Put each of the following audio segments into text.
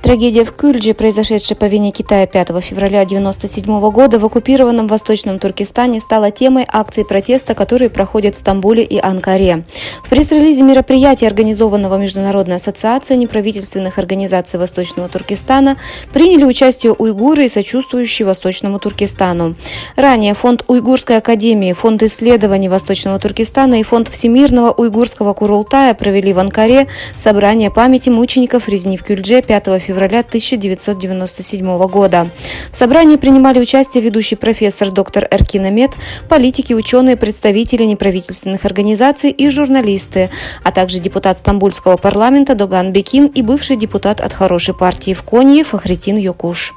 Трагедия в Кюльджи, произошедшая по вине Китая 5 февраля 1997 года в оккупированном Восточном Туркестане, стала темой акций протеста, которые проходят в Стамбуле и Анкаре. В пресс-релизе мероприятия, организованного Международной ассоциацией неправительственных организаций Восточного Туркестана, приняли участие уйгуры и сочувствующие Восточному Туркестану. Ранее Фонд Уйгурской академии, Фонд исследований Восточного Туркестана и Фонд Всемирного уйгурского Курултая провели в Анкаре собрание памяти мучеников резни в Кюльдже 5 февраля 1997 года. В собрании принимали участие ведущий профессор доктор Эркин Амет, политики, ученые, представители неправительственных организаций и журналисты, а также депутат Стамбульского парламента Доган Бекин и бывший депутат от Хорошей партии в Конье Фахретин Йокуш.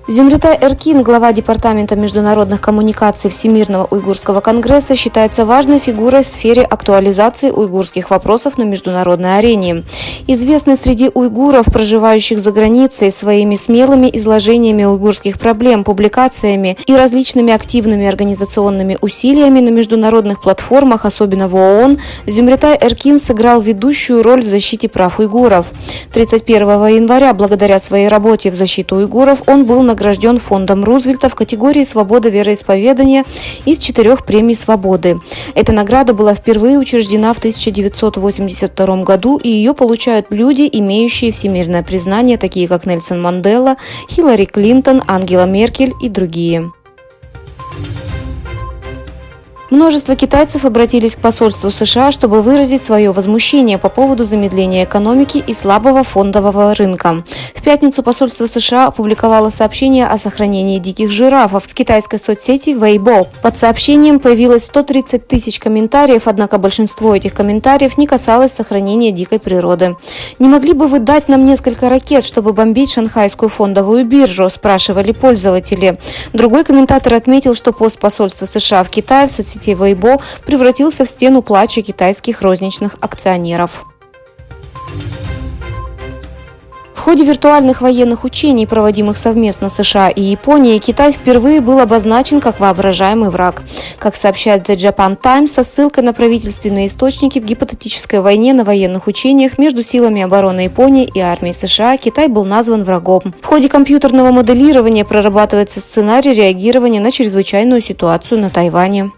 Зюмретай Эркин, глава Департамента международных коммуникаций Всемирного уйгурского конгресса, считается важной фигурой в сфере актуализации уйгурских вопросов на международной арене. Известный среди уйгуров, проживающих за границей, своими смелыми изложениями уйгурских проблем, публикациями и различными активными организационными усилиями на международных платформах, особенно в ООН, Зюмретай Эркин сыграл ведущую роль в защите прав уйгуров. 31 января, благодаря своей работе в защиту уйгуров, он был награжден фондом Рузвельта в категории «Свобода вероисповедания» из 4 премий свободы. Эта награда была впервые учреждена в 1982 году, и ее получают люди, имеющие всемирное признание, такие как Нельсон Мандела, Хиллари Клинтон, Ангела Меркель и другие. Множество китайцев обратились к посольству США, чтобы выразить свое возмущение по поводу замедления экономики и слабого фондового рынка. В пятницу посольство США опубликовало сообщение о сохранении диких жирафов в китайской соцсети Weibo. Под сообщением появилось 130 тысяч комментариев, однако большинство этих комментариев не касалось сохранения дикой природы. «Не могли бы вы дать нам несколько ракет, чтобы бомбить шанхайскую фондовую биржу?» – спрашивали пользователи. Другой комментатор отметил, что пост посольства США в Китае в соцсети Weibo превратился в стену плача китайских розничных акционеров. В ходе виртуальных военных учений, проводимых совместно США и Японией, Китай впервые был обозначен как воображаемый враг. Как сообщает The Japan Times со ссылкой на правительственные источники, в гипотетической войне на военных учениях между силами обороны Японии и армией США Китай был назван врагом. В ходе компьютерного моделирования прорабатывается сценарий реагирования на чрезвычайную ситуацию на Тайване.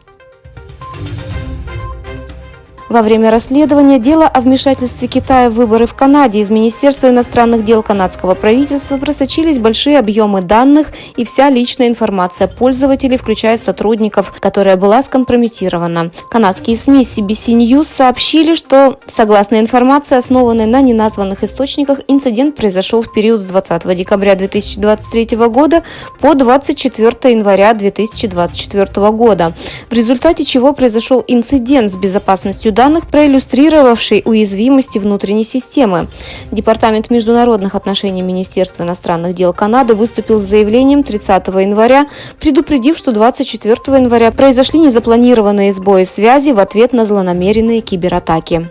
Во время расследования дела о вмешательстве Китая в выборы в Канаде из Министерства иностранных дел канадского правительства просочились большие объемы данных и вся личная информация пользователей, включая сотрудников, которая была скомпрометирована. Канадские СМИ CBC News сообщили, что, согласно информации, основанной на неназванных источниках, инцидент произошел в период с 20 декабря 2023 года по 24 января 2024 года, в результате чего произошел инцидент с безопасностью данных, проиллюстрировавший уязвимости внутренней системы. Департамент международных отношений Министерства иностранных дел Канады выступил с заявлением 30 января, предупредив, что 24 января произошли незапланированные сбои связи в ответ на злонамеренные кибератаки.